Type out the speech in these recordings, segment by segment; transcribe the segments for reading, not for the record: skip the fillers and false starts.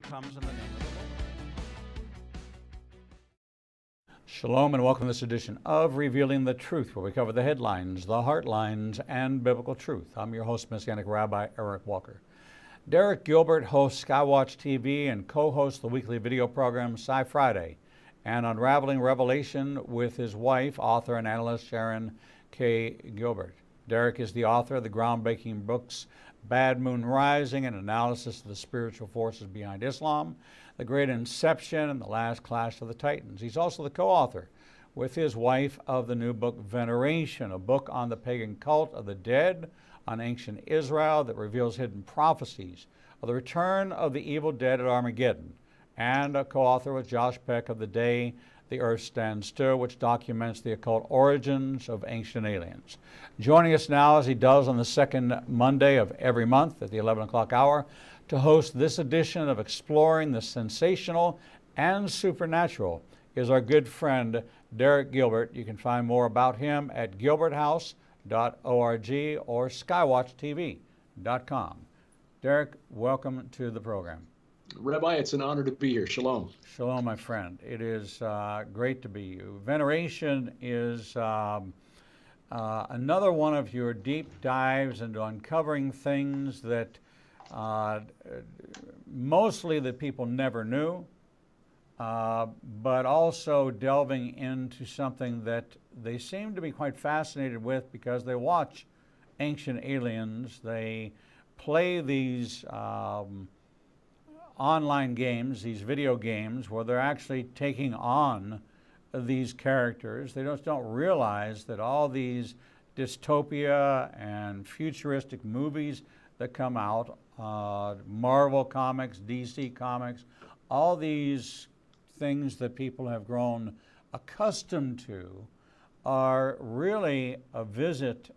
comes in the name of the Lord. Shalom and welcome to this edition of Revealing the Truth, where we cover the headlines, the heartlines, and biblical truth. I'm your host, Messianic Rabbi Eric Walker. Derek Gilbert hosts Skywatch TV and co-hosts the weekly video program Sci Friday and Unraveling Revelation with his wife, author and analyst Sharon K. Gilbert. Derek is the author of the groundbreaking books Bad Moon Rising, an analysis of the spiritual forces behind Islam, The Great Inception, and The Last Clash of the Titans. He's also the co-author with his wife of the new book Veneration, a book on the pagan cult of the dead, on ancient Israel that reveals hidden prophecies of the return of the evil dead at Armageddon, and a co-author with Josh Peck of The Day the Earth Stands Still, which documents the occult origins of ancient aliens. Joining us now, as he does on the second Monday of every month at the 11 o'clock hour, to host this edition of Exploring the Sensational and Supernatural is our good friend, Derek Gilbert. You can find more about him at gilberthouse.org or skywatchtv.com. Derek, welcome to the program. Rabbi, it's an honor to be here. Shalom. Shalom, my friend. It is great to be you. Veneration is another one of your deep dives into uncovering things that mostly that people never knew, but also delving into something that they seem to be quite fascinated with because they watch Ancient Aliens. They play these online games, these video games, where they're actually taking on these characters. They just don't realize that all these dystopia and futuristic movies that come out, Marvel Comics, DC Comics, all these things that people have grown accustomed to are really a visit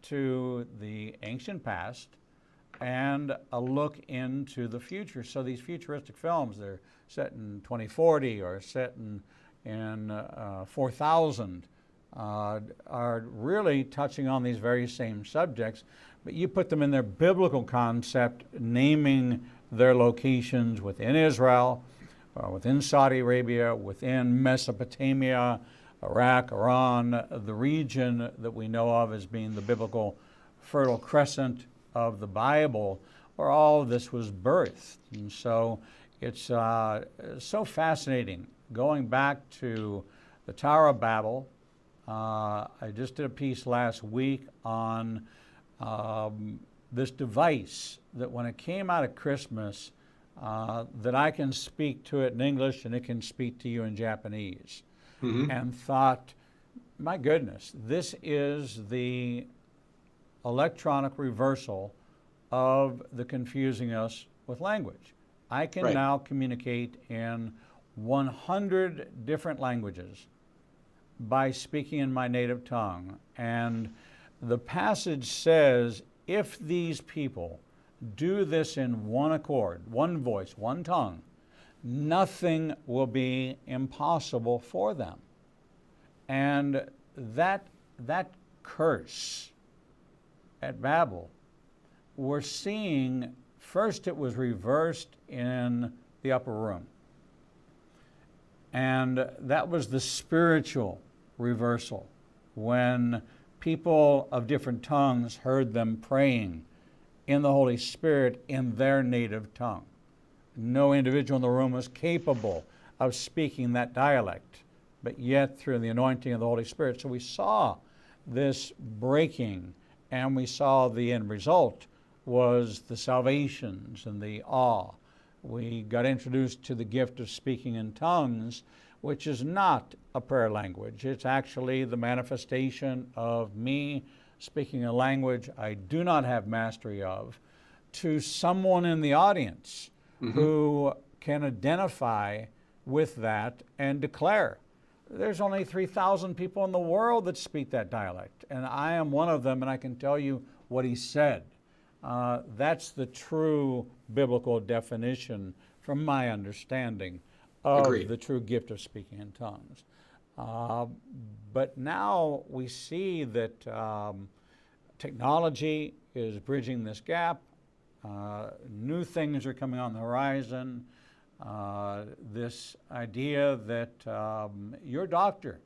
to the ancient past and a look into the future. So these futuristic films, they're set in 2040 or set in 4000, are really touching on these very same subjects, but you put them in their biblical concept, naming their locations within Israel, within Saudi Arabia, within Mesopotamia, Iraq, Iran, the region that we know of as being the biblical Fertile Crescent of the Bible, where all of this was birthed. And so it's so fascinating. Going back to the Tower of Babel, I just did a piece last week on this device that when it came out at Christmas, that I can speak to it in English and it can speak to you in Japanese. Mm-hmm. And thought, my goodness, this is the electronic reversal of the confusing us with language. I can now communicate in 100 different languages by speaking in my native tongue. And the passage says, if these people do this in one accord, one voice, one tongue, nothing will be impossible for them. And that curse at Babel, we're seeing, first it was reversed in the upper room. And that was the spiritual reversal, when people of different tongues heard them praying in the Holy Spirit in their native tongue. No individual in the room was capable of speaking that dialect, but yet through the anointing of the Holy Spirit. So we saw this breaking, and we saw the end result was the salvations and the awe. We got introduced to the gift of speaking in tongues, which is not a prayer language. It's actually the manifestation of me speaking a language I do not have mastery of to someone in the audience who can identify with that and declare. There's only 3,000 people in the world that speak that dialect, and I am one of them, and I can tell you what he said. That's the true biblical definition, from my understanding, of the true gift of speaking in tongues. But now we see that technology is bridging this gap. New things are coming on the horizon. This idea that your doctor,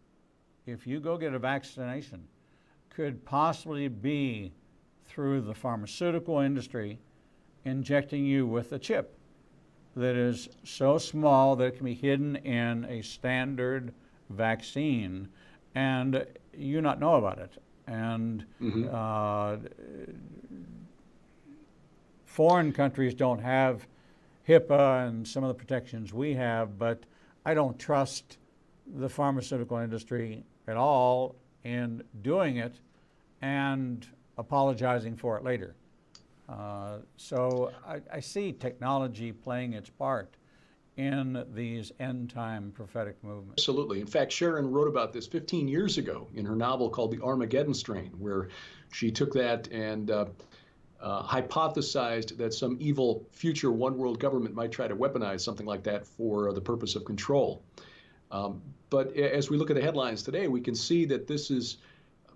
if you go get a vaccination, could possibly be through the pharmaceutical industry injecting you with a chip that is so small that it can be hidden in a standard vaccine and you not know about it. And foreign countries don't have HIPAA and some of the protections we have, but I don't trust the pharmaceutical industry at all in doing it and apologizing for it later. So I see technology playing its part in these end-time prophetic movements. Absolutely. In fact, Sharon wrote about this 15 years ago in her novel called The Armageddon Strain, where she took that and hypothesized that some evil future one world government might try to weaponize something like that for the purpose of control. But as we look at the headlines today, we can see that this is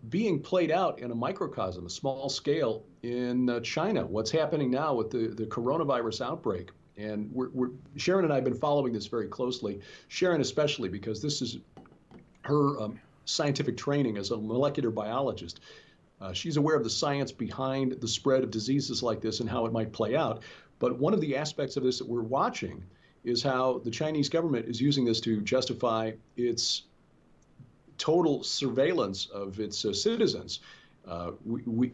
being played out in a microcosm, a small scale in China. What's happening now with the coronavirus outbreak. And Sharon and I have been following this very closely. Sharon especially, because this is her scientific training as a molecular biologist. She's aware of the science behind the spread of diseases like this and how it might play out. But one of the aspects of this that we're watching is how the Chinese government is using this to justify its total surveillance of its citizens.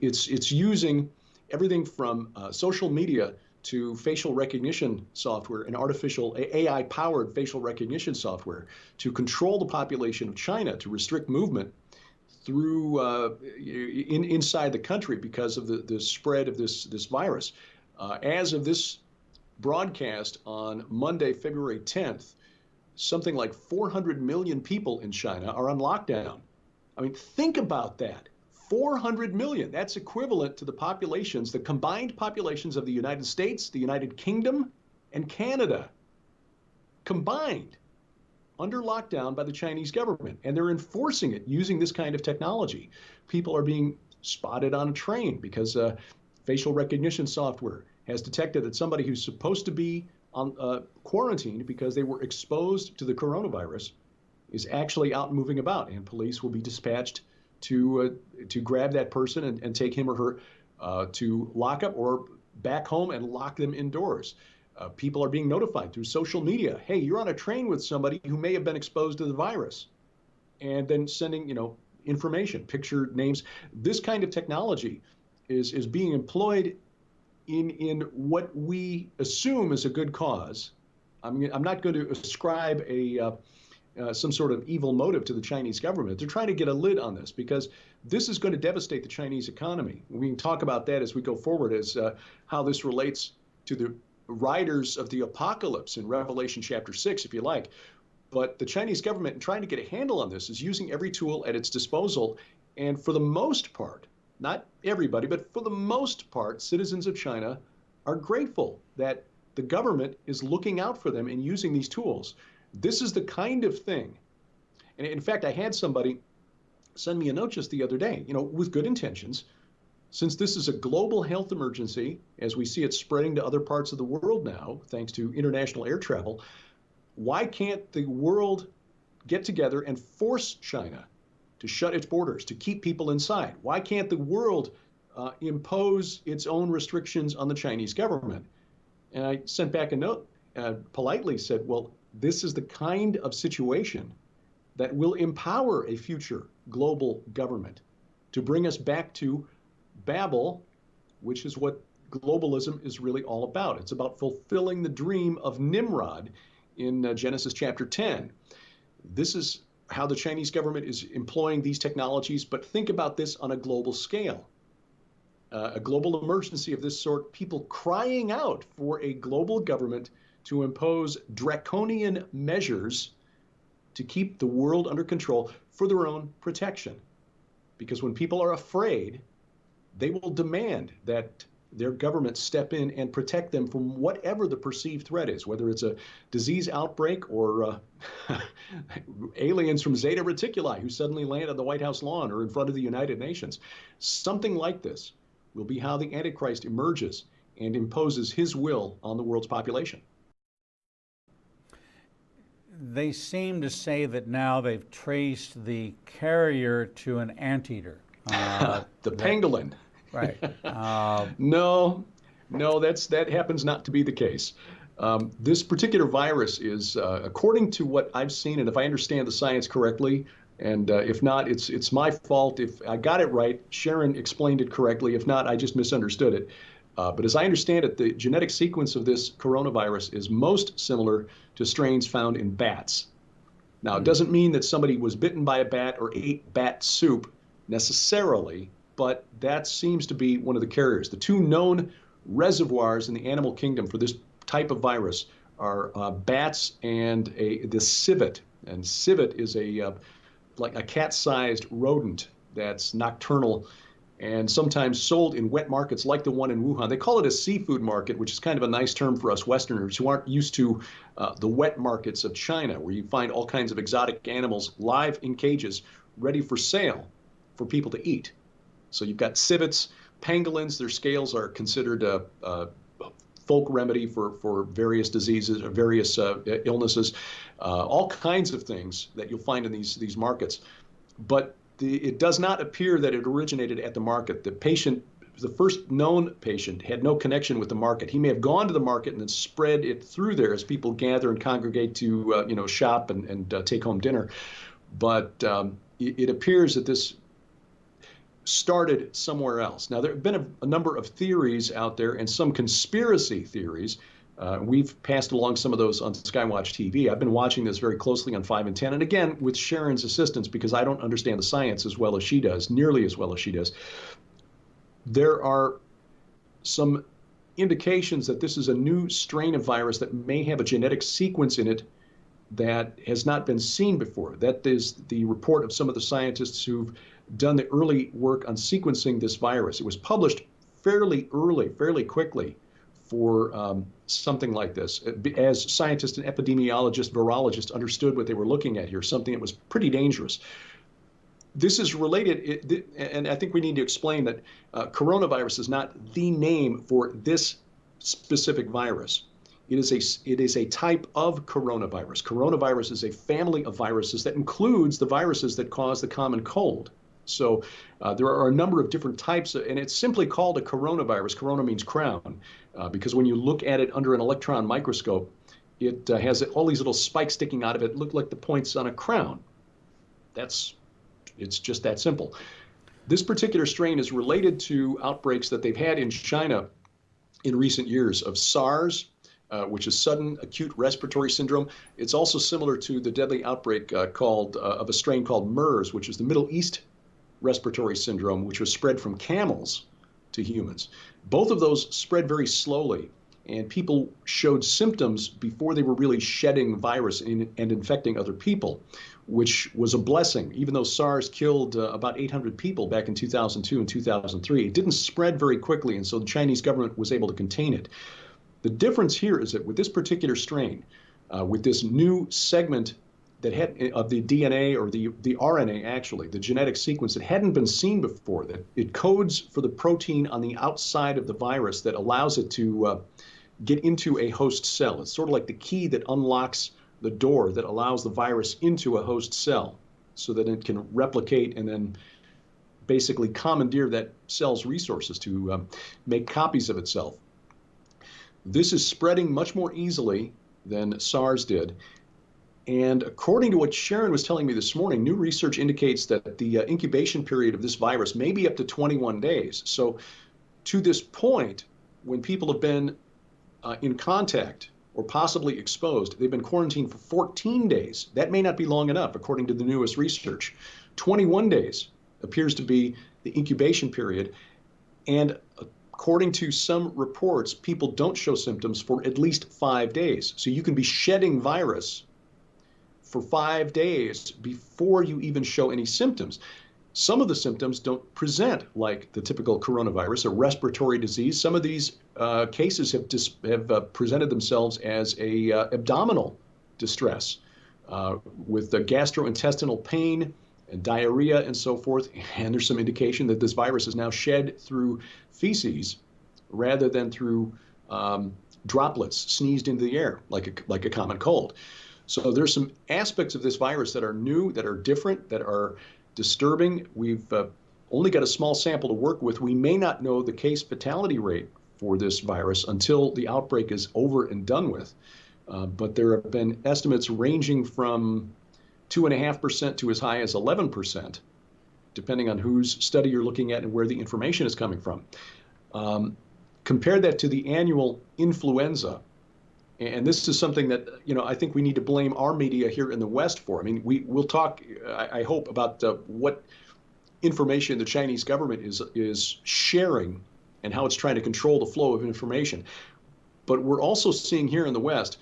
It's using everything from social media to facial recognition software and artificial AI-powered facial recognition software to control the population of China, to restrict movement through inside the country because of the spread of this virus. As of this broadcast on Monday, February 10th, something like 400 million people in China are on lockdown. I mean, think about that. 400 million. That's equivalent to the populations, the combined populations of the United States, the United Kingdom, and Canada, combined, under lockdown by the Chinese government. And they're enforcing it using this kind of technology. People are being spotted on a train because facial recognition software has detected that somebody who's supposed to be on quarantined because they were exposed to the coronavirus is actually out moving about, and police will be dispatched to grab that person and take him or her to lock up or back home and lock them indoors. People are being notified through social media. Hey, you're on a train with somebody who may have been exposed to the virus, and then sending information, picture, names. This kind of technology is being employed in what we assume is a good cause. I'm not going to ascribe some sort of evil motive to the Chinese government. They're trying to get a lid on this because this is going to devastate the Chinese economy. We can talk about that as we go forward, as how this relates to the riders of the apocalypse in Revelation chapter 6, if you like. But the Chinese government, in trying to get a handle on this, is using every tool at its disposal. And for the most part, not everybody, but for the most part, citizens of China are grateful that the government is looking out for them and using these tools. This is the kind of thing. And in fact, I had somebody send me a note just the other day, with good intentions. Since this is a global health emergency, as we see it spreading to other parts of the world now, thanks to international air travel, why can't the world get together and force China to shut its borders, to keep people inside? Why can't the world impose its own restrictions on the Chinese government? And I sent back a note, politely said, well, this is the kind of situation that will empower a future global government to bring us back to Babel, which is what globalism is really all about. It's about fulfilling the dream of Nimrod in Genesis chapter 10. This is how the Chinese government is employing these technologies, but think about this on a global scale. A global emergency of this sort, people crying out for a global government to impose draconian measures to keep the world under control for their own protection. Because when people are afraid, they will demand that their government step in and protect them from whatever the perceived threat is, whether it's a disease outbreak or aliens from Zeta Reticuli who suddenly land on the White House lawn or in front of the United Nations. Something like this will be how the Antichrist emerges and imposes his will on the world's population. they seem to say that now they've traced the carrier to an anteater. The pangolin. Right. No, no, that happens not to be the case. This particular virus is, according to what I've seen, and if I understand the science correctly, and if not, it's my fault. If I got it right, Sharon explained it correctly. If not, I just misunderstood it. But as I understand it, the genetic sequence of this coronavirus is most similar to strains found in bats. Now, it doesn't mean that somebody was bitten by a bat or ate bat soup necessarily, but that seems to be one of the carriers. The two known reservoirs in the animal kingdom for this type of virus are bats and the civet. And civet is like a cat-sized rodent that's nocturnal and sometimes sold in wet markets like the one in Wuhan. They call it a seafood market, which is kind of a nice term for us Westerners who aren't used to the wet markets of China, where you find all kinds of exotic animals live in cages, ready for sale for people to eat. So you've got civets, pangolins. Their scales are considered a folk remedy for various diseases or various illnesses, all kinds of things that you'll find in these markets. But it does not appear that it originated at the market. The first known patient, had no connection with the market. He may have gone to the market and then spread it through there as people gather and congregate to shop and take home dinner. But it appears that this started somewhere else. Now, there have been a number of theories out there and some conspiracy theories. We've passed along some of those on Skywatch TV. I've been watching this very closely on 5 and 10, and again, with Sharon's assistance, because I don't understand the science as well as she does, nearly as well as she does. There are some indications that this is a new strain of virus that may have a genetic sequence in it that has not been seen before. That is the report of some of the scientists who've done the early work on sequencing this virus. It was published fairly early, fairly quickly for something like this, as scientists and epidemiologists, virologists understood what they were looking at here, something that was pretty dangerous. This is related, and I think we need to explain that coronavirus is not the name for this specific virus. It is a type of coronavirus. Coronavirus is a family of viruses that includes the viruses that cause the common cold. So there are a number of different types, and it's simply called a coronavirus. Corona means crown, because when you look at it under an electron microscope, it has all these little spikes sticking out of it, look like the points on a crown. It's just that simple. This particular strain is related to outbreaks that they've had in China in recent years of SARS, which is sudden acute respiratory syndrome. It's also similar to the deadly outbreak of a strain called MERS, which is the Middle East respiratory syndrome, which was spread from camels to humans. Both of those spread very slowly, and people showed symptoms before they were really shedding virus and infecting other people, which was a blessing. Even though SARS killed about 800 people back in 2002 and 2003, it didn't spread very quickly, and so the Chinese government was able to contain it. The difference here is that with this particular strain, with this new segment that had of the DNA or the RNA, actually, the genetic sequence that hadn't been seen before, that it codes for the protein on the outside of the virus that allows it to get into a host cell. It's sort of like the key that unlocks the door that allows the virus into a host cell so that it can replicate and then basically commandeer that cell's resources to make copies of itself. This is spreading much more easily than SARS did. And according to what Sharon was telling me this morning, new research indicates that the incubation period of this virus may be up to 21 days. So to this point, when people have been in contact or possibly exposed, they've been quarantined for 14 days. That may not be long enough, according to the newest research. 21 days appears to be the incubation period. And according to some reports, people don't show symptoms for at least 5 days. So you can be shedding virus for 5 days before you even show any symptoms. Some of the symptoms don't present like the typical coronavirus, a respiratory disease. Some of these cases have presented themselves as abdominal distress with the gastrointestinal pain and diarrhea and so forth. And there's some indication that this virus is now shed through feces rather than through droplets sneezed into the air like a common cold. So there's some aspects of this virus that are new, that are different, that are disturbing. We've only got a small sample to work with. We may not know the case fatality rate for this virus until the outbreak is over and done with. But there have been estimates ranging from 2.5% to as high as 11%, depending on whose study you're looking at and where the information is coming from. Compare that to the annual influenza. And this is something that, I think we need to blame our media here in the West for. I mean, we'll talk, I hope, about what information the Chinese government is sharing and how it's trying to control the flow of information. But we're also seeing here in the West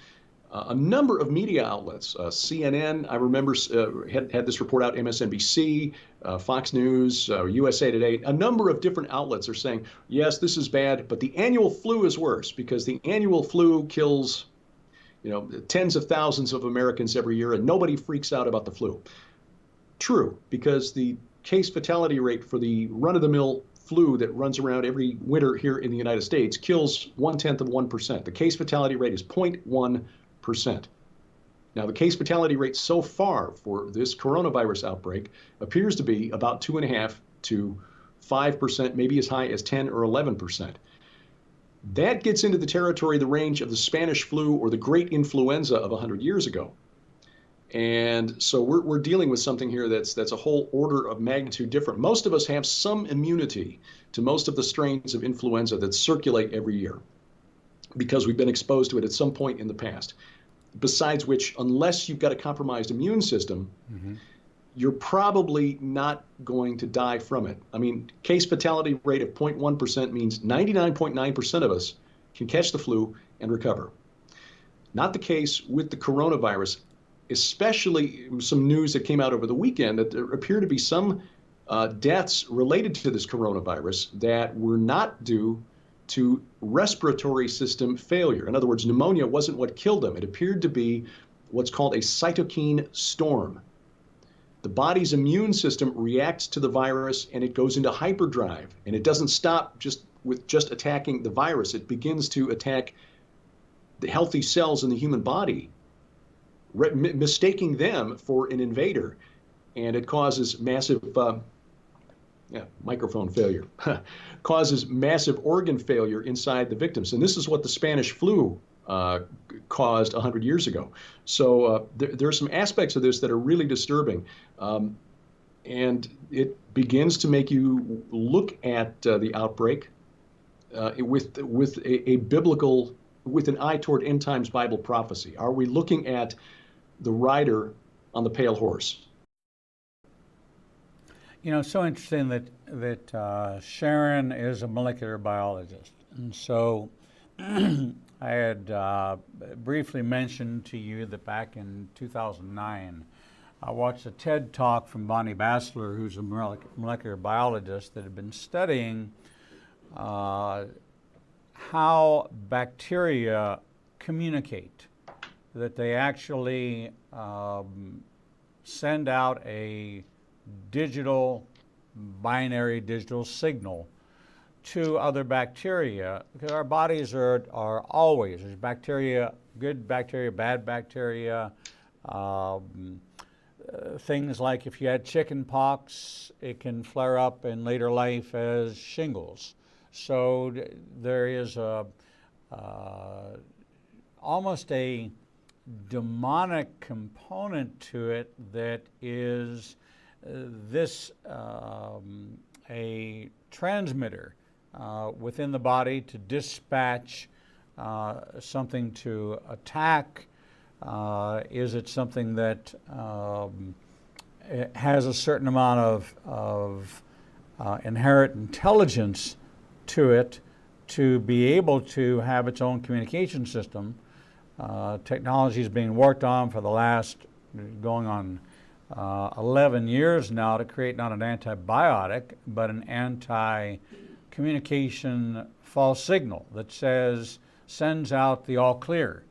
a number of media outlets. CNN, I remember, had this report out, MSNBC, Fox News, USA Today. A number of different outlets are saying, yes, this is bad, but the annual flu is worse because the annual flu kills, tens of thousands of Americans every year, and nobody freaks out about the flu. True, because the case fatality rate for the run-of-the-mill flu that runs around every winter here in the United States kills 0.1%. The case fatality rate is 0.1%. Now, the case fatality rate so far for this coronavirus outbreak appears to be about 2.5 to 5%, maybe as high as 10 or 11%. That gets into the territory, the range of the Spanish flu or the great influenza of 100 years ago. And so we're dealing with something here that's a whole order of magnitude different. Most of us have some immunity to most of the strains of influenza that circulate every year because we've been exposed to it at some point in the past. Besides which, unless you've got a compromised immune system, you're probably not going to die from it. I mean, case fatality rate of 0.1% means 99.9% of us can catch the flu and recover. Not the case with the coronavirus, especially some news that came out over the weekend that there appear to be some deaths related to this coronavirus that were not due to respiratory system failure. In other words, pneumonia wasn't what killed them. It appeared to be what's called a cytokine storm. The body's immune system reacts to the virus and it goes into hyperdrive. And it doesn't stop with just attacking the virus. It begins to attack the healthy cells in the human body, mistaking them for an invader. And it causes massive microphone failure, causes massive organ failure inside the victims. And this is what the Spanish flu caused 100 years ago. So there are some aspects of this that are really disturbing. And it begins to make you look at the outbreak with an eye toward end times Bible prophecy. Are we looking at the rider on the pale horse? It's so interesting that Sharon is a molecular biologist. And so I had briefly mentioned to you that back in 2009, I watched a TED talk from Bonnie Bassler, who's a molecular biologist that had been studying how bacteria communicate, that they actually send out a binary digital signal to other bacteria, because our bodies are always, there's bacteria, good bacteria, bad bacteria. Things like if you had chicken pox, it can flare up in later life as shingles. So there is almost a demonic component to it that is a transmitter within the body to dispatch something to attack. Is it something that has a certain amount of inherent intelligence to it to be able to have its own communication system? Technology is being worked on for the last going on 11 years now to create not an antibiotic, but an anti-communication false signal that sends out the all clear,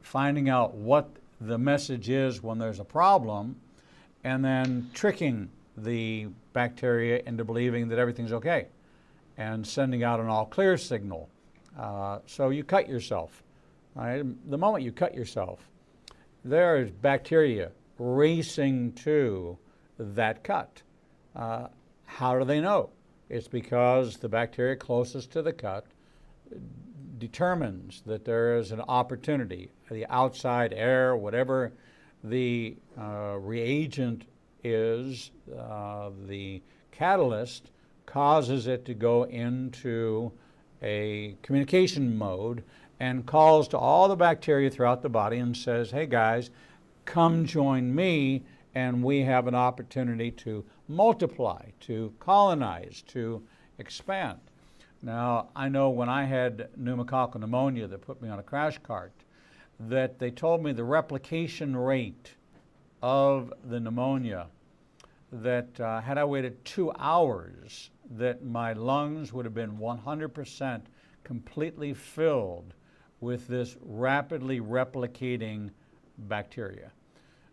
finding out what the message is when there's a problem, and then tricking the bacteria into believing that everything's okay, and sending out an all clear signal. So you cut yourself. Right? The moment you cut yourself, there is bacteria racing to that cut. How do they know? It's because the bacteria closest to the cut determines that there is an opportunity. The outside air, whatever the reagent is, the catalyst causes it to go into a communication mode and calls to all the bacteria throughout the body and says, hey guys, come join me, and we have an opportunity to multiply, to colonize, to expand. Now, I know when I had pneumococcal pneumonia that put me on a crash cart, that they told me the replication rate of the pneumonia, that had I waited 2 hours, that my lungs would have been 100% completely filled with this rapidly replicating bacteria.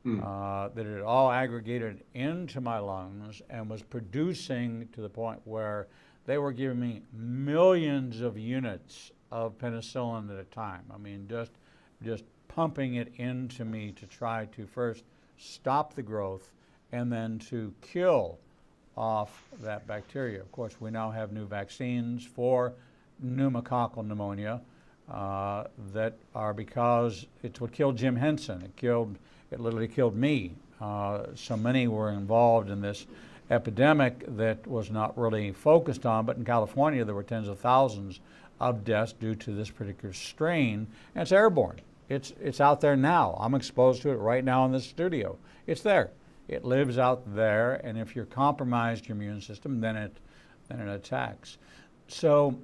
That it had all aggregated into my lungs and was producing to the point where they were giving me millions of units of penicillin at a time. I mean, just pumping it into me to try to first stop the growth and then to kill off that bacteria. Of course, we now have new vaccines for pneumococcal pneumonia that are, because it's what killed Jim Henson. It literally killed me. So many were involved in this epidemic that was not really focused on, but in California there were tens of thousands of deaths due to this particular strain, and it's airborne. It's out there now. I'm exposed to it right now in this studio. It's there. It lives out there, and if you're compromised your immune system, then it attacks. So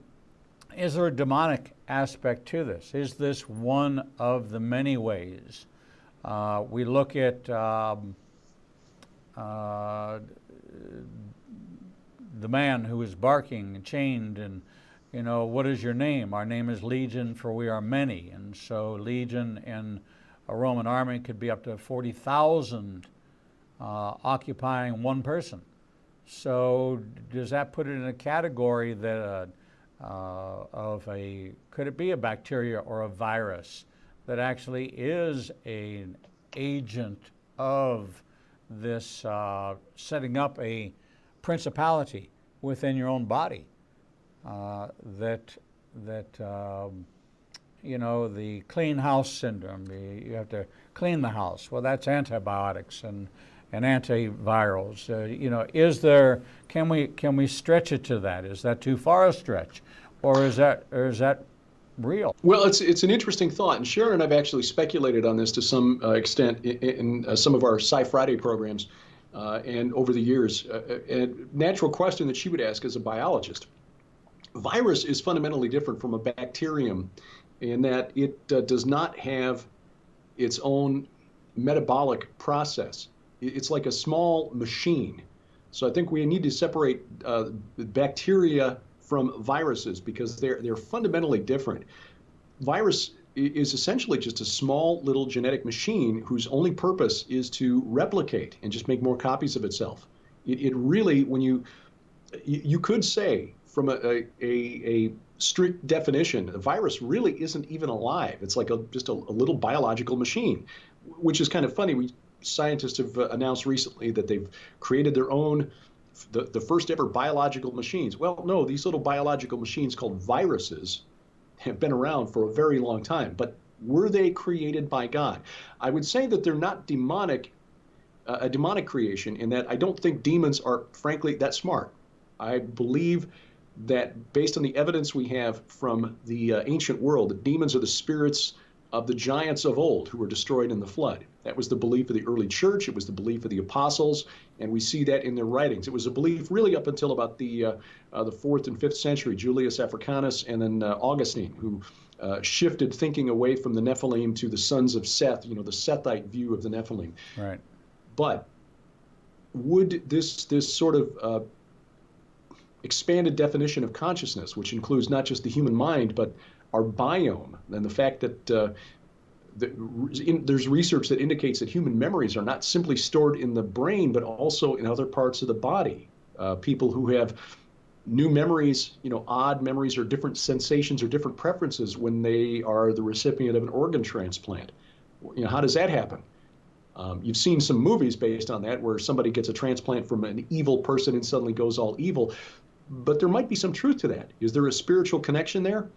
is there a demonic aspect to this? Is this one of the many ways? We look at the man who is barking and chained, and what is your name? Our name is Legion, for we are many. And so Legion in a Roman army could be up to 40,000 occupying one person. So does that put it in a category that could it be a bacteria or a virus that actually is an agent of this setting up a principality within your own body? The clean house syndrome, you have to clean the house. Well, that's antibiotics and antivirals. Can we stretch it to that? Is that too far a stretch, or is that real? Well, it's an interesting thought, and Sharon and I've actually speculated on this to some extent in some of our Sci Friday programs, and over the years. A natural question that she would ask as a biologist: virus is fundamentally different from a bacterium in that it does not have its own metabolic process. It's like a small machine. So I think we need to separate bacteria from viruses because they're fundamentally different. Virus is essentially just a small little genetic machine whose only purpose is to replicate and just make more copies of itself. It really, when you could say from a strict definition, a virus really isn't even alive. It's like just a little biological machine, which is kind of funny. Scientists have announced recently that they've created their own, the first ever biological machines. Well, no, these little biological machines called viruses have been around for a very long time, but were they created by God? I would say that they're not demonic, a demonic creation, in that I don't think demons are, frankly, that smart. I believe that based on the evidence we have from the ancient world, that demons are the spirits of the giants of old who were destroyed in the flood. That was the belief of the early church. It was the belief of the apostles, and we see that in their writings. It was a belief really up until about the 4th and 5th century, Julius Africanus and then Augustine, who shifted thinking away from the Nephilim to the sons of Seth, the Sethite view of the Nephilim. Right. But would this sort of expanded definition of consciousness, which includes not just the human mind, but our biome, and the fact that there's research that indicates that human memories are not simply stored in the brain, but also in other parts of the body. People who have new memories, odd memories or different sensations or different preferences when they are the recipient of an organ transplant. How does that happen? You've seen some movies based on that where somebody gets a transplant from an evil person and suddenly goes all evil. But there might be some truth to that. Is there a spiritual connection there?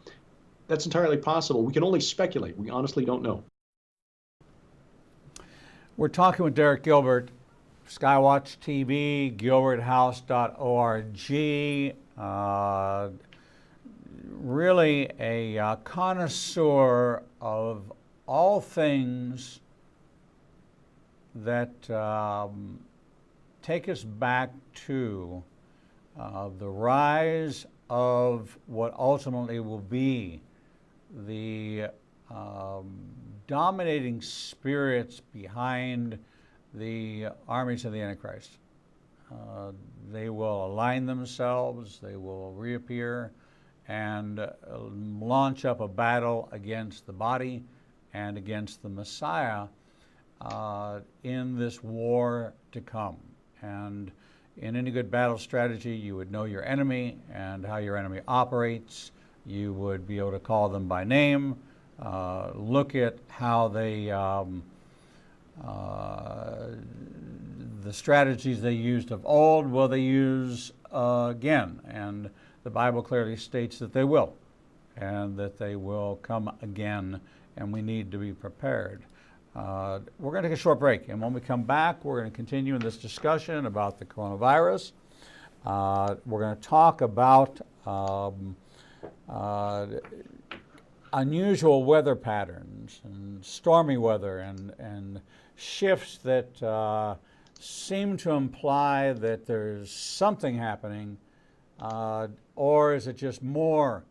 That's entirely possible. We can only speculate. We honestly don't know. We're talking with Derek Gilbert, Skywatch TV, gilberthouse.org. Really a connoisseur of all things that take us back to the rise of what ultimately will be the dominating spirits behind the armies of the Antichrist. They will align themselves, they will reappear, and launch up a battle against the body and against the Messiah in this war to come. And in any good battle strategy, you would know your enemy and how your enemy operates. You would be able to call them by name, look at how they, the strategies they used of old, will they use again? And the Bible clearly states that they will, and that they will come again, and we need to be prepared. We're going to take a short break, and when we come back, we're going to continue in this discussion about the coronavirus. We're going to talk about unusual weather patterns and stormy weather and shifts that seem to imply that there's something happening, or is it just more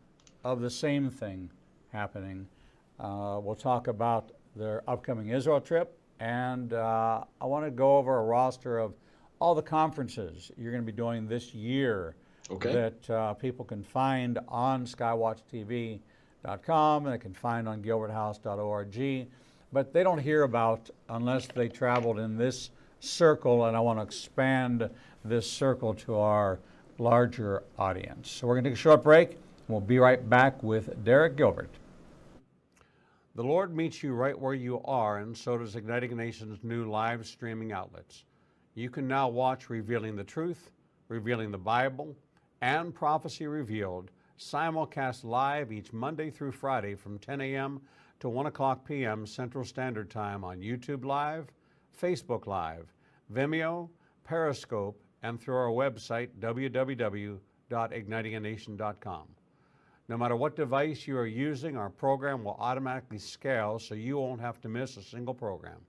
of the same thing happening? We'll talk about their upcoming Israel trip, and I want to go over a roster of all the conferences you're going to be doing this year that people can find on skywatchtv.com and they can find on gilberthouse.org, but they don't hear about unless they traveled in this circle, and I want to expand this circle to our larger audience. So we're going to take a short break, and we'll be right back with Derek Gilbert. The Lord meets you right where you are, and so does Igniting a Nation's new live streaming outlets. You can now watch Revealing the Truth, Revealing the Bible, and Prophecy Revealed simulcast live each Monday through Friday from 10 a.m. to 1 o'clock p.m. Central Standard Time on YouTube Live, Facebook Live, Vimeo, Periscope, and through our website, www.ignitinganation.com. No matter what device you are using, our program will automatically scale so you won't have to miss a single program.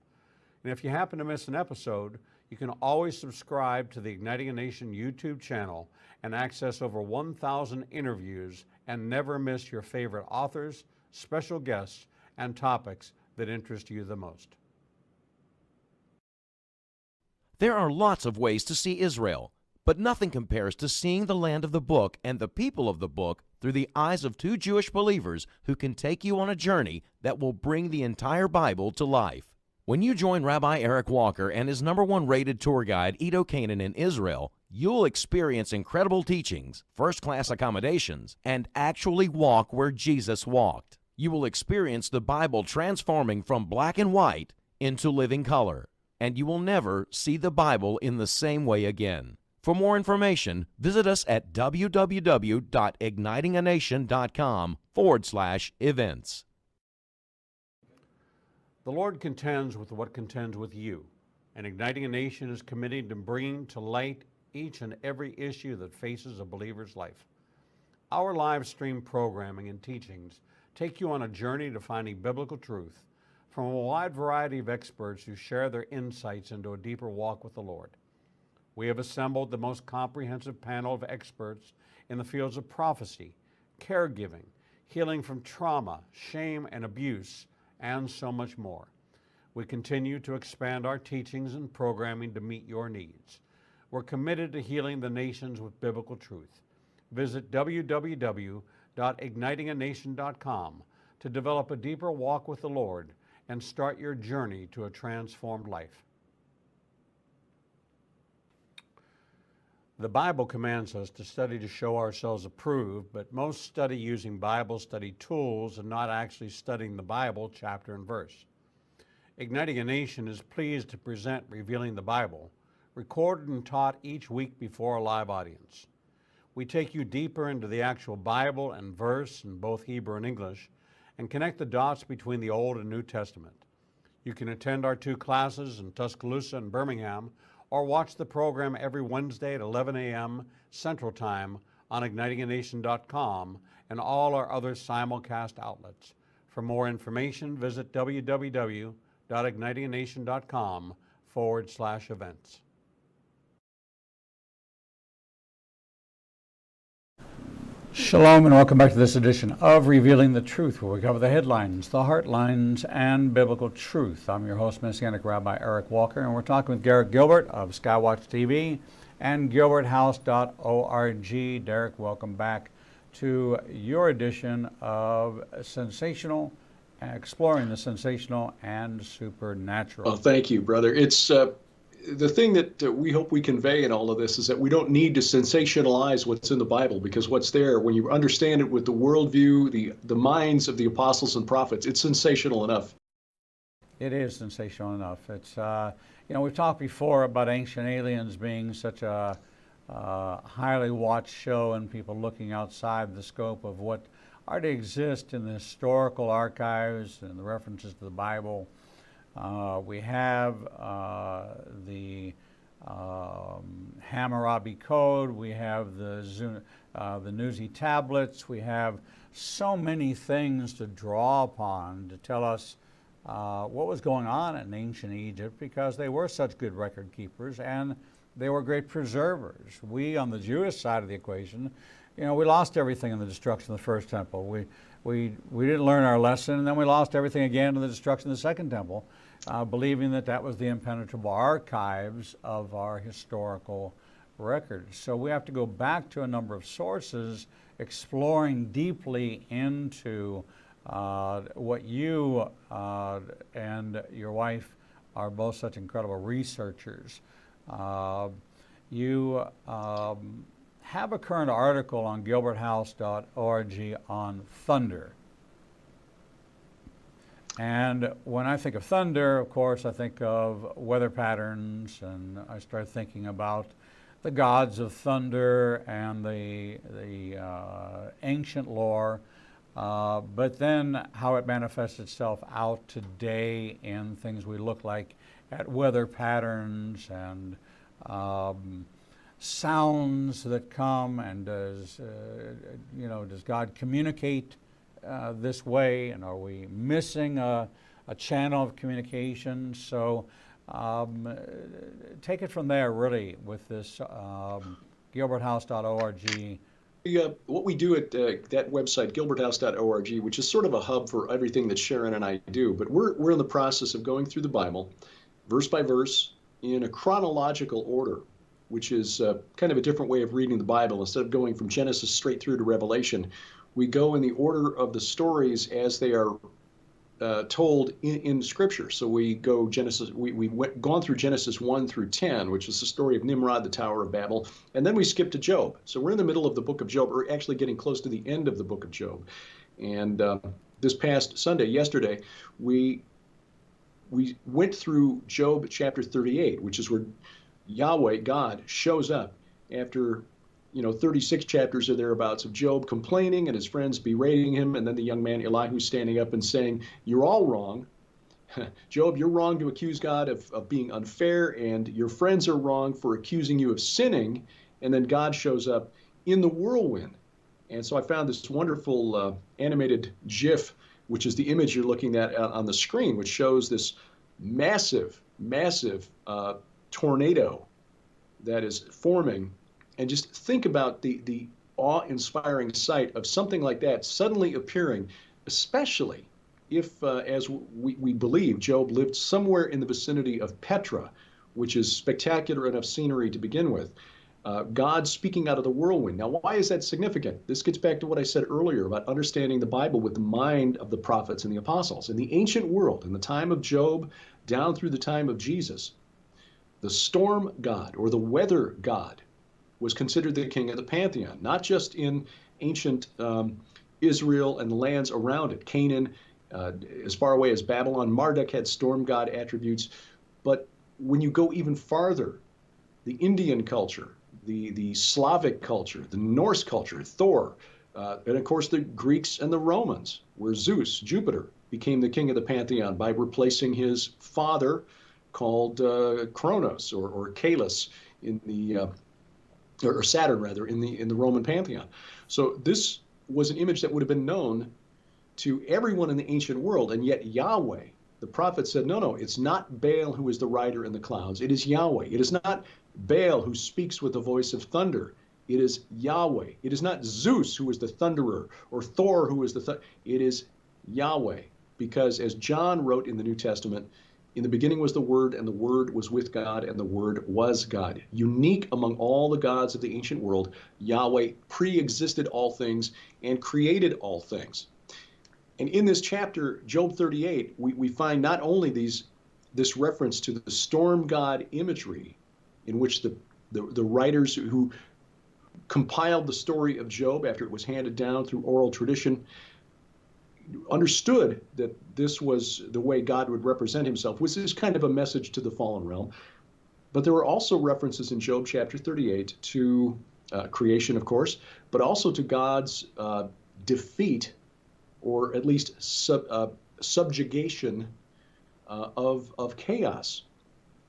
And if you happen to miss an episode, you can always subscribe to the Igniting a Nation YouTube channel and access over 1,000 interviews and never miss your favorite authors, special guests, and topics that interest you the most. There are lots of ways to see Israel, but nothing compares to seeing the land of the book and the people of the book through the eyes of two Jewish believers who can take you on a journey that will bring the entire Bible to life. When you join Rabbi Eric Walker and his #1 rated tour guide, Edo Canaan, in Israel, you'll experience incredible teachings, first-class accommodations, and actually walk where Jesus walked. You will experience the Bible transforming from black and white into living color, and you will never see the Bible in the same way again. For more information, visit us at www.ignitinganation.com/events. The Lord contends with what contends with you, and Igniting a Nation is committed to bringing to light each and every issue that faces a believer's life. Our live stream programming and teachings take you on a journey to finding biblical truth from a wide variety of experts who share their insights into a deeper walk with the Lord. We have assembled the most comprehensive panel of experts in the fields of prophecy, caregiving, healing from trauma, shame, and abuse, and so much more. We continue to expand our teachings and programming to meet your needs. We're committed to healing the nations with biblical truth. Visit www.ignitinganation.com to develop a deeper walk with the Lord and start your journey to a transformed life. The Bible commands us to study to show ourselves approved, but most study using Bible study tools and not actually studying the Bible chapter and verse. Igniting a Nation is pleased to present Revealing the Bible, recorded and taught each week before a live audience. We take you deeper into the actual Bible and verse in both Hebrew and English and connect the dots between the Old and New Testament. You can attend our 2 classes in Tuscaloosa and Birmingham or watch the program every Wednesday at 11 a.m. Central Time on ignitinganation.com and all our other simulcast outlets. For more information, visit www.ignitinganation.com/events. Shalom and welcome back to this edition of Revealing the Truth, where we cover the headlines, the heartlines, and biblical truth. I'm your host, Messianic Rabbi Eric Walker, and we're talking with Gilbert of Skywatch TV and gilberthouse.org. Derek, welcome back to your edition of Sensational, exploring the sensational and supernatural. Oh, thank you, brother. It's the thing that we hope we convey in all of this is that we don't need to sensationalize what's in the Bible, because what's there, when you understand it with the worldview, the minds of the apostles and prophets, it's sensational enough. It is sensational enough. It's we've talked before about Ancient Aliens being such a highly watched show and people looking outside the scope of what already exists in the historical archives and the references to the Bible. We have the Hammurabi Code. We have the Nuzi tablets. We have so many things to draw upon to tell us what was going on in ancient Egypt, because they were such good record keepers and they were great preservers. We, on the Jewish side of the equation, we lost everything in the destruction of the first temple. We didn't learn our lesson, and then we lost everything again in the destruction of the second temple, believing that was the impenetrable archives of our historical records. So we have to go back to a number of sources, exploring deeply into what you and your wife are both such incredible researchers. You have a current article on gilberthouse.org on thunder. And when I think of thunder, of course, I think of weather patterns, and I start thinking about the gods of thunder and the ancient lore, but then how it manifests itself out today in things we look like at weather patterns and sounds that come, and does God communicate this way, and are we missing a channel of communication? So take it from there, really, with this gilberthouse.org. What we do at that website, gilberthouse.org, which is sort of a hub for everything that Sharon and I do, but we're in the process of going through the Bible, verse by verse, in a chronological order, which is kind of a different way of reading the Bible. Instead of going from Genesis straight through to Revelation, we go in the order of the stories as they are told in Scripture. So we go Genesis. We've gone through Genesis 1 through 10, which is the story of Nimrod, the Tower of Babel, and then we skip to Job. So we're in the middle of the book of Job, or actually getting close to the end of the book of Job. And this past Sunday, yesterday, we went through Job chapter 38, which is where Yahweh, God, shows up after 36 chapters or thereabouts of Job complaining and his friends berating him, and then the young man Elihu standing up and saying, "You're all wrong. Job, you're wrong to accuse God of being unfair, and your friends are wrong for accusing you of sinning." And then God shows up in the whirlwind. And so I found this wonderful animated GIF, which is the image you're looking at on the screen, which shows this massive tornado that is forming. And just think about the awe-inspiring sight of something like that suddenly appearing, especially if, as we believe, Job lived somewhere in the vicinity of Petra, which is spectacular enough scenery to begin with. God speaking out of the whirlwind. Now, why is that significant? This gets back to what I said earlier about understanding the Bible with the mind of the prophets and the apostles. In the ancient world, in the time of Job, down through the time of Jesus, the storm god, or the weather god, was considered the king of the pantheon, not just in ancient Israel and the lands around it, Canaan as far away as Babylon. Marduk had storm god attributes. But when you go even farther, the Indian culture, the Slavic culture, the Norse culture, Thor, and of course the Greeks and the Romans, where Zeus, Jupiter, became the king of the pantheon by replacing his father called Kronos or Kalos in the or Saturn rather in the Roman pantheon. So this was an image that would have been known to everyone in the ancient world, and yet Yahweh, the prophet said, no, it's not Baal who is the rider in the clouds. It is Yahweh. It is not Baal who speaks with the voice of thunder. It is Yahweh. It is not Zeus who is the thunderer or Thor who is the it is Yahweh. Because as John wrote in the New Testament, in the beginning was the Word, and the Word was with God, and the Word was God. Unique among all the gods of the ancient world, Yahweh pre-existed all things and created all things. And in this chapter, Job 38, we find not only this reference to the storm god imagery, in which the writers who compiled the story of Job after it was handed down through oral tradition understood that this was the way God would represent himself, which is kind of a message to the fallen realm. But there were also references in Job chapter 38 to creation, of course, but also to God's defeat, or at least subjugation of chaos.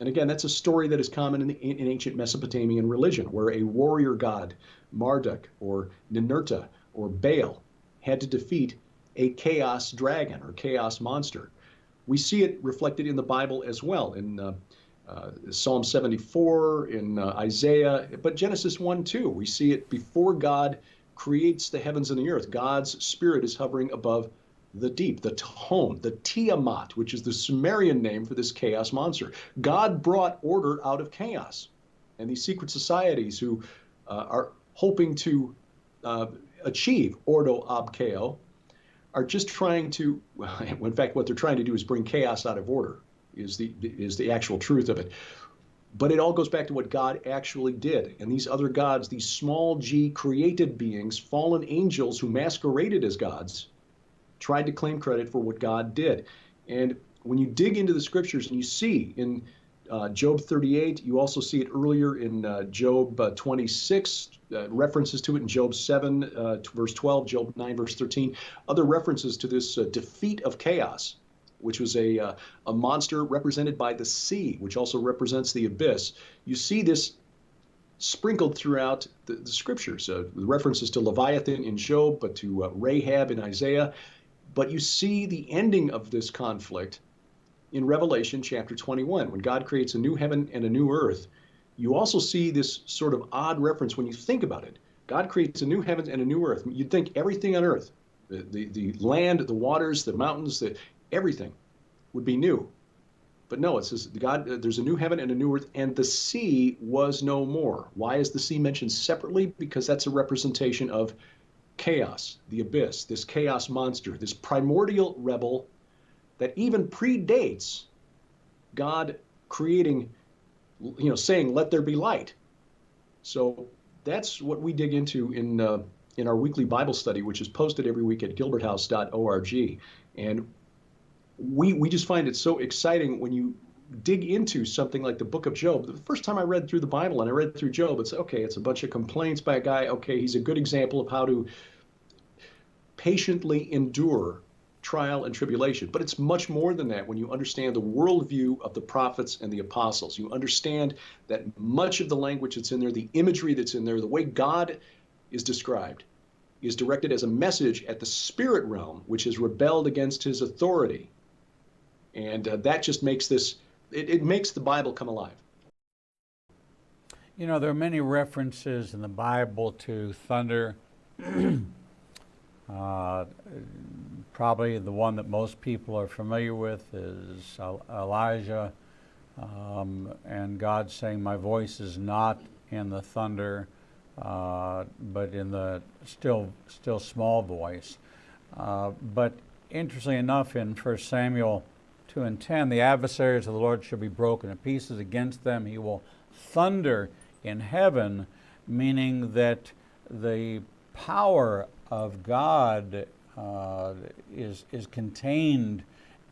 And again, that's a story that is common in ancient Mesopotamian religion, where a warrior god, Marduk or Ninurta or Baal, had to defeat a chaos dragon or chaos monster. We see it reflected in the Bible as well, in Psalm 74, in Isaiah, but Genesis 1, 2. We see it before God creates the heavens and the earth. God's spirit is hovering above the deep, the Tahom, the Tiamat, which is the Sumerian name for this chaos monster. God brought order out of chaos. And these secret societies who are hoping to achieve ordo ab chao are just trying to, well, in fact, what they're trying to do is bring chaos out of order, is the actual truth of it. But it all goes back to what God actually did. And these other gods, these small g created beings, fallen angels who masqueraded as gods, tried to claim credit for what God did. And when you dig into the scriptures and you see in Job 38, you also see it earlier in Job 26, references to it in Job 7, verse 12, Job 9, verse 13, other references to this defeat of chaos, which was a monster represented by the sea, which also represents the abyss. You see this sprinkled throughout the scriptures, references to Leviathan in Job, but to Rahab in Isaiah. But you see the ending of this conflict in Revelation chapter 21, when God creates a new heaven and a new earth. You also see this sort of odd reference when you think about it. God creates a new heaven and a new earth. You'd think everything on earth, the land, the waters, the mountains, everything would be new. But no, it says God, there's a new heaven and a new earth, and the sea was no more. Why is the sea mentioned separately? Because that's a representation of chaos, the abyss, this chaos monster, this primordial rebel that even predates God creating, saying, let there be light. So that's what we dig into in our weekly Bible study, which is posted every week at gilberthouse.org. And we just find it so exciting when you dig into something like the book of Job. The first time I read through the Bible and I read through Job, it's okay, it's a bunch of complaints by a guy. Okay, he's a good example of how to patiently endure trial and tribulation. But it's much more than that when you understand the worldview of the prophets and the apostles. You understand that much of the language that's in there, the imagery that's in there, the way God is described, is directed as a message at the spirit realm, which has rebelled against his authority. And that just makes this, it makes the Bible come alive. You know, there are many references in the Bible to thunder. Probably the one that most people are familiar with is Elijah, and God saying, my voice is not in the thunder, but in the still small voice. But interestingly enough, in 1 Samuel 2:10, the adversaries of the Lord shall be broken in pieces. Against them he will thunder in heaven, meaning that the power of God is contained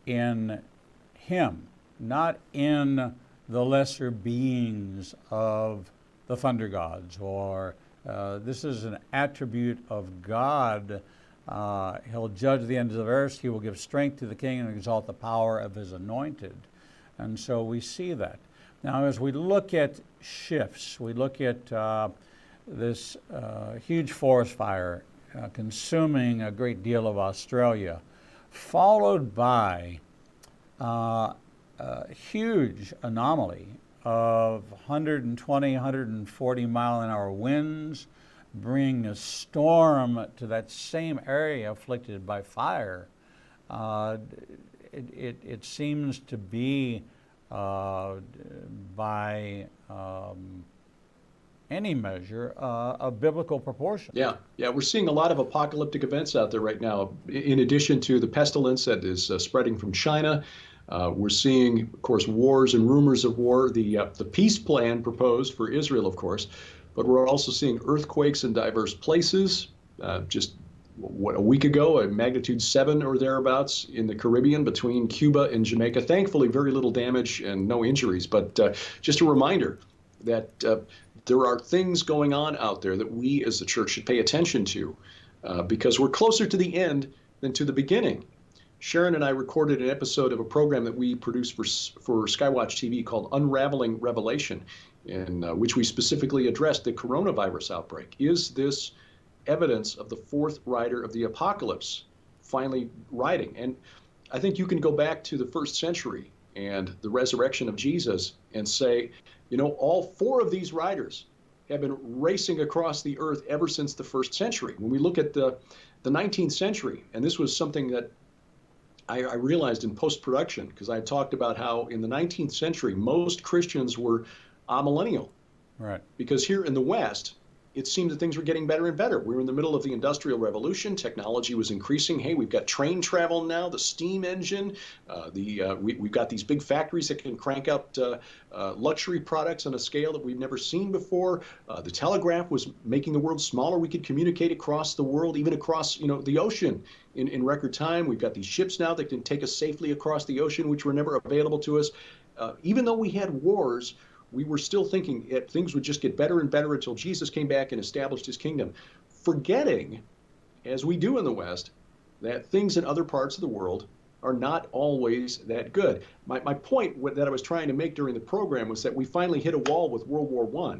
in him, not in the lesser beings of the thunder gods, or this is an attribute of God. He'll judge the ends of the earth. He will give strength to the king and exalt the power of his anointed. And so we see that. Now, as we look at shifts, we look at this huge forest fire consuming a great deal of Australia, followed by a huge anomaly of 120, 140 mile an hour winds, bringing a storm to that same area afflicted by fire. It seems to be by any measure of biblical proportion. Yeah, we're seeing a lot of apocalyptic events out there right now. In addition to the pestilence that is spreading from China, we're seeing, of course, wars and rumors of war. The peace plan proposed for Israel, of course, but we're also seeing earthquakes in diverse places. Just a week ago, a magnitude 7 or thereabouts in the Caribbean between Cuba and Jamaica. Thankfully, very little damage and no injuries. But just a reminder that there are things going on out there that we as the church should pay attention to because we're closer to the end than to the beginning. Sharon and I recorded an episode of a program that we produce for Skywatch TV called Unraveling Revelation, in which we specifically addressed the coronavirus outbreak. Is this evidence of the fourth rider of the apocalypse finally riding? And I think you can go back to the first century and the resurrection of Jesus and say, you know, all four of these riders have been racing across the earth ever since the first century. When we look at the 19th century, and this was something that I realized in post-production, because I had talked about how in the 19th century, most Christians were amillennial. Right. Because here in the West, it seemed that things were getting better and better. We were in the middle of the Industrial Revolution. Technology was increasing. Hey, we've got train travel now, the steam engine. We've got these big factories that can crank out luxury products on a scale that we've never seen before. The telegraph was making the world smaller. We could communicate across the world, even across the ocean in record time. We've got these ships now that can take us safely across the ocean, which were never available to us. Even though we had wars, we were still thinking things would just get better and better until Jesus came back and established his kingdom, forgetting, as we do in the West, that things in other parts of the world are not always that good. My point that I was trying to make during the program was that we finally hit a wall with World War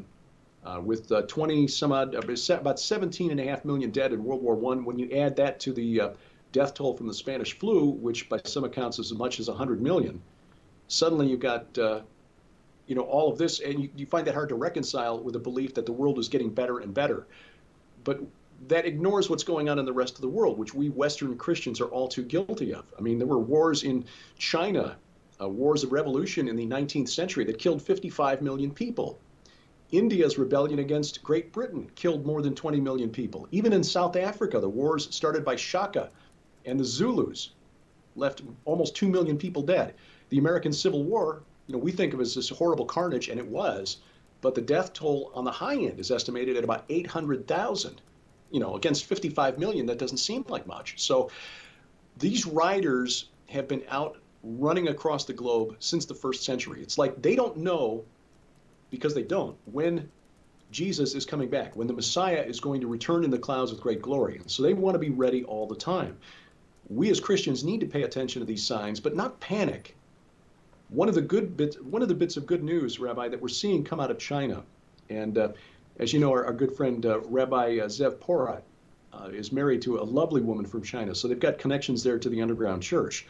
I, with 20 some odd, about 17.5 million dead in World War I. When you add that to the death toll from the Spanish flu, which by some accounts is as much as 100 million, suddenly you've got all of this, and you find that hard to reconcile with the belief that the world is getting better and better. But that ignores what's going on in the rest of the world, which we Western Christians are all too guilty of. I mean, there were wars in China, wars of revolution in the 19th century that killed 55 million people. India's rebellion against Great Britain killed more than 20 million people. Even in South Africa, the wars started by Shaka and the Zulus left almost 2 million people dead. The American Civil War, we think of it as this horrible carnage, and it was, but the death toll on the high end is estimated at about 800,000. Against 55 million, that doesn't seem like much. So these riders have been out running across the globe since the first century. It's like they don't know, because they don't, when Jesus is coming back, when the Messiah is going to return in the clouds with great glory. And so they want to be ready all the time. We as Christians need to pay attention to these signs, but not panic. One of the bits of good news, Rabbi, that we're seeing come out of China, and as you know, our good friend Rabbi Zev Porat is married to a lovely woman from China, so they've got connections there to the underground church.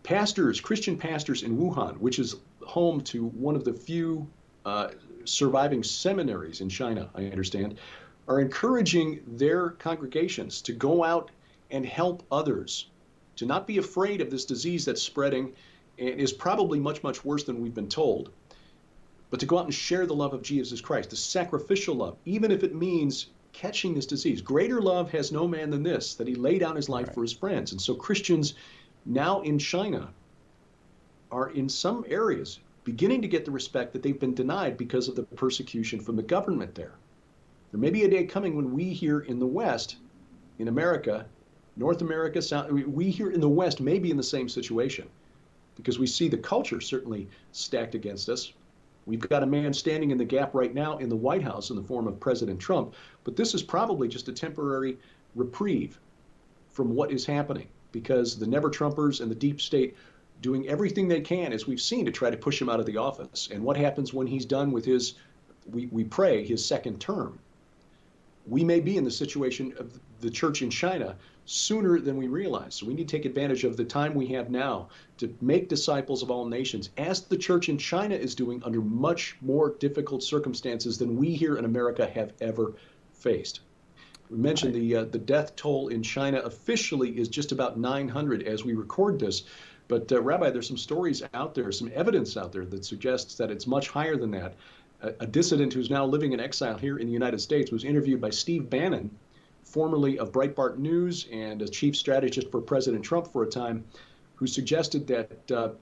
Christian pastors in Wuhan, which is home to one of the few surviving seminaries in China, I understand, are encouraging their congregations to go out and help others, to not be afraid of this disease that's spreading and is probably much, much worse than we've been told, but to go out and share the love of Jesus Christ, the sacrificial love, even if it means catching this disease. Greater love has no man than this, that he laid down his life for his friends. And so Christians now in China are in some areas beginning to get the respect that they've been denied because of the persecution from the government there. There may be a day coming when we here in the West in America, North America, we here in the West may be in the same situation because we see the culture certainly stacked against us. We've got a man standing in the gap right now in the White House in the form of President Trump, but this is probably just a temporary reprieve from what is happening because the never-Trumpers and the deep state doing everything they can, as we've seen, to try to push him out of the office. And what happens when he's done with his, we pray, his second term? We may be in the situation of the church in China sooner than we realize. So we need to take advantage of the time we have now to make disciples of all nations, as the church in China is doing under much more difficult circumstances than we here in America have ever faced. We mentioned the death toll in China officially is just about 900 as we record this. But Rabbi, there's some stories out there, some evidence out there that suggests that it's much higher than that. A dissident who's now living in exile here in the United States was interviewed by Steve Bannon, formerly of Breitbart News and a chief strategist for President Trump for a time, who suggested that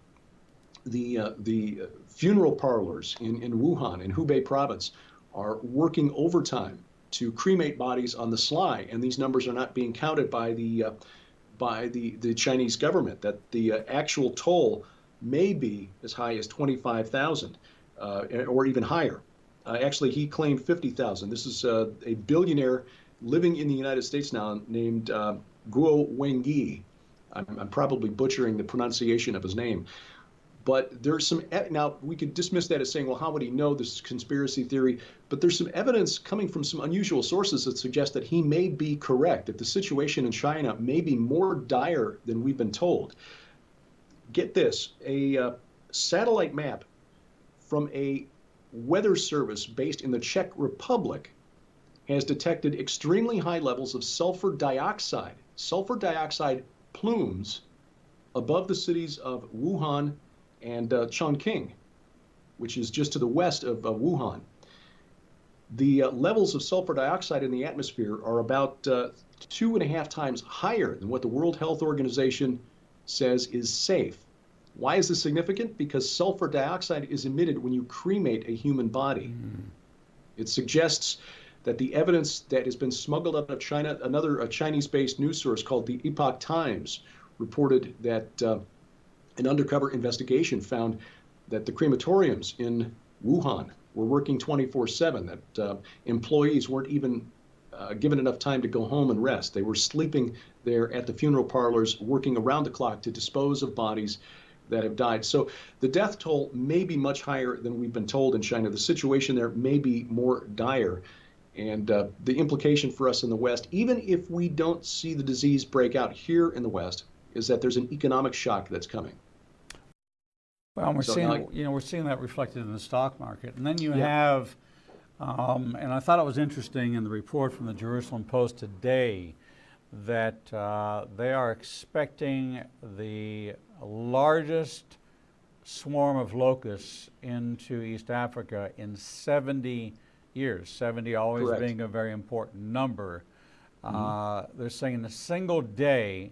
the funeral parlors in Wuhan, in Hubei province, are working overtime to cremate bodies on the sly, and these numbers are not being counted by the Chinese government, that the actual toll may be as high as 25,000 or even higher. Actually, he claimed 50,000. This is a billionaire living in the United States now named Guo Wengi. I'm probably butchering the pronunciation of his name. But there's some, now we could dismiss that as saying, well, how would he know this is conspiracy theory? But there's some evidence coming from some unusual sources that suggest that he may be correct, that the situation in China may be more dire than we've been told. Get this, a satellite map from a weather service based in the Czech Republic has detected extremely high levels of sulfur dioxide plumes above the cities of Wuhan and Chongqing, which is just to the west of Wuhan. The levels of sulfur dioxide in the atmosphere are about 2.5 times higher than what the World Health Organization says is safe. Why is this significant? Because sulfur dioxide is emitted when you cremate a human body. It suggests that the evidence that has been smuggled out of China, another Chinese-based news source called the Epoch Times reported that an undercover investigation found that the crematoriums in Wuhan were working 24/7, that employees weren't even given enough time to go home and rest. They were sleeping there at the funeral parlors, working around the clock to dispose of bodies that have died. So the death toll may be much higher than we've been told in China. The situation there may be more dire. And the implication for us in the West, even if we don't see the disease break out here in the West, is that there's an economic shock that's coming. Well, we're seeing that reflected in the stock market. And then you have, and I thought it was interesting in the report from the Jerusalem Post today that they are expecting the largest swarm of locusts into East Africa in 70 years, 70 always Correct. Being a very important number. They're saying in a single day,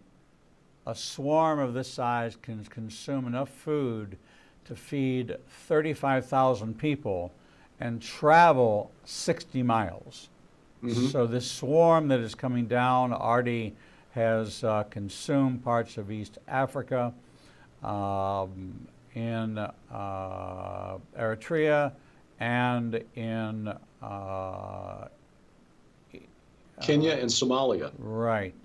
a swarm of this size can consume enough food to feed 35,000 people and travel 60 miles. So this swarm that is coming down already has consumed parts of East Africa, in Eritrea, and in Kenya and Somalia. Right.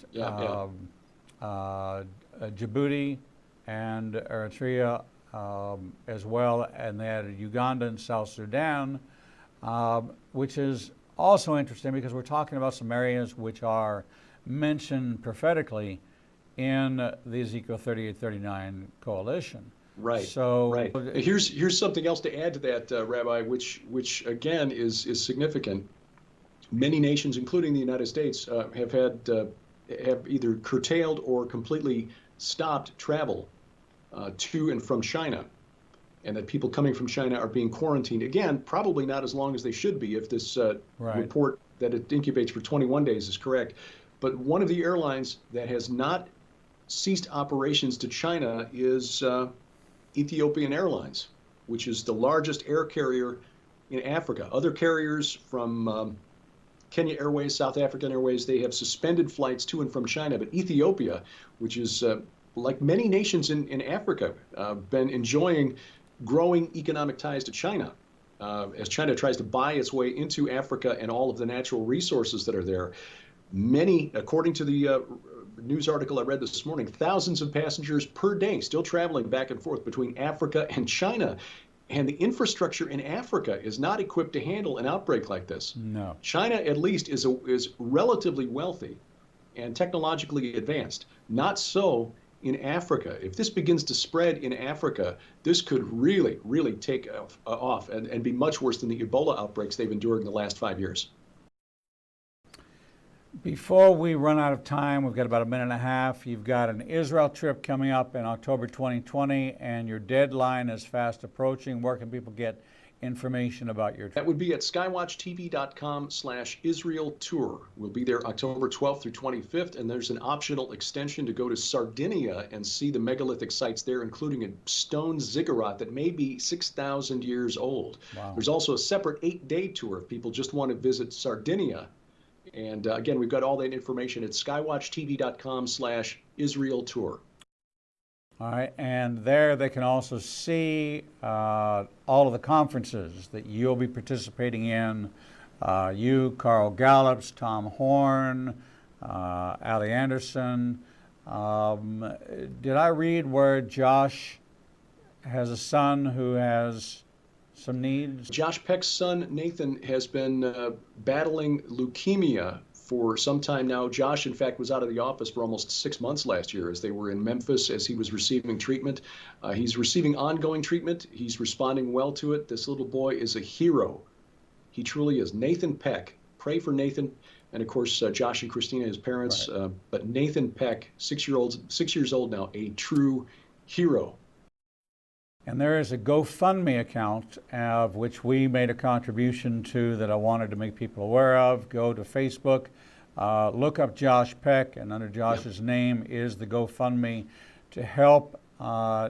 Djibouti and Eritrea as well, and they added Uganda and South Sudan, which is also interesting because we're talking about some areas which are mentioned prophetically in the Ezekiel 38-39 coalition. Right. So right. Here's something else to add to that, Rabbi, which again is significant. Many nations, including the United States, have either curtailed or completely stopped travel to and from China, and that people coming from China are being quarantined. Again, probably not as long as they should be if this report that it incubates for 21 days is correct. But one of the airlines that has not ceased operations to China is Ethiopian Airlines, which is the largest air carrier in Africa. Other carriers from Kenya Airways, South African Airways, they have suspended flights to and from China. But Ethiopia, which is like many nations in Africa, been enjoying growing economic ties to China. As China tries to buy its way into Africa and all of the natural resources that are there. Many, according to the news article I read this morning, thousands of passengers per day still traveling back and forth between Africa and China. And the infrastructure in Africa is not equipped to handle an outbreak like this. No. China, at least, is relatively wealthy and technologically advanced. Not so in Africa. If this begins to spread in Africa, this could really, really take off and be much worse than the Ebola outbreaks they've endured in the last 5 years. Before we run out of time, we've got about a minute and a half. You've got an Israel trip coming up in October 2020, and your deadline is fast approaching. Where can people get information about your trip? That would be at skywatchtv.com/Israel tour. We'll be there October 12th through 25th, and there's an optional extension to go to Sardinia and see the megalithic sites there, including a stone ziggurat that may be 6,000 years old. Wow. There's also a separate 8-day tour if people just want to visit Sardinia. And again, we've got all that information at skywatchtv.com/Israel tour. All right, and there they can also see all of the conferences that you'll be participating in. You, Carl Gallups, Tom Horn, Ali Anderson. Did I read where Josh has a son who has some needs? Josh Peck's son, Nathan, has been battling leukemia for some time now. Josh, in fact, was out of the office for almost 6 months last year as they were in Memphis as he was receiving treatment. He's receiving ongoing treatment. He's responding well to it. This little boy is a hero. He truly is. Nathan Peck. Pray for Nathan. And of course, Josh and Christina, his parents. Right. But Nathan Peck, 6 years old now, a true hero. And there is a GoFundMe account of which we made a contribution to that I wanted to make people aware of. Go to Facebook, look up Josh Peck, and under Josh's name is the GoFundMe to help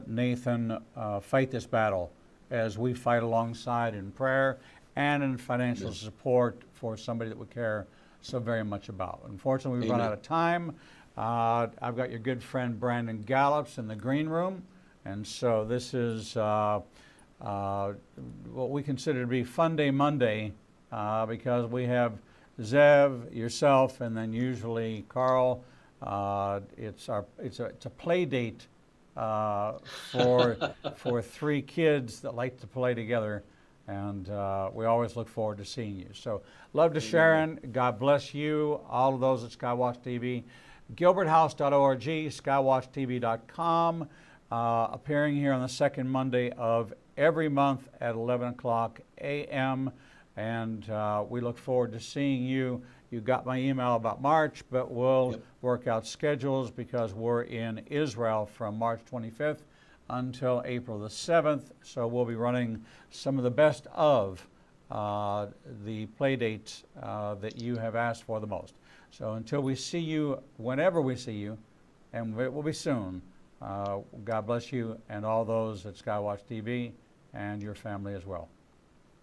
Nathan fight this battle as we fight alongside in prayer and in financial support for somebody that we care so very much about. Unfortunately, we've run out of time. I've got your good friend Brandon Gallups in the green room. And so this is what we consider to be Fun Day Monday because we have Zev, yourself, and then usually Carl. It's a play date for 3 kids that like to play together, and we always look forward to seeing you. So love to Sharon. God bless you, all of those at Skywatch TV. GilbertHouse.org, skywatchtv.com. Appearing here on the second Monday of every month at 11 o'clock a.m. And we look forward to seeing you. You got my email about March, but we'll work out schedules because we're in Israel from March 25th until April the 7th. So we'll be running some of the best of the play dates that you have asked for the most. So until we see you, whenever we see you, and it will be soon, God bless you and all those at Skywatch TV and your family as well.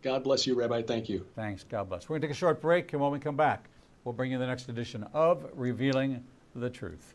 God bless you, Rabbi. Thank you. Thanks. God bless. We're going to take a short break, and when we come back, we'll bring you the next edition of Revealing the Truth.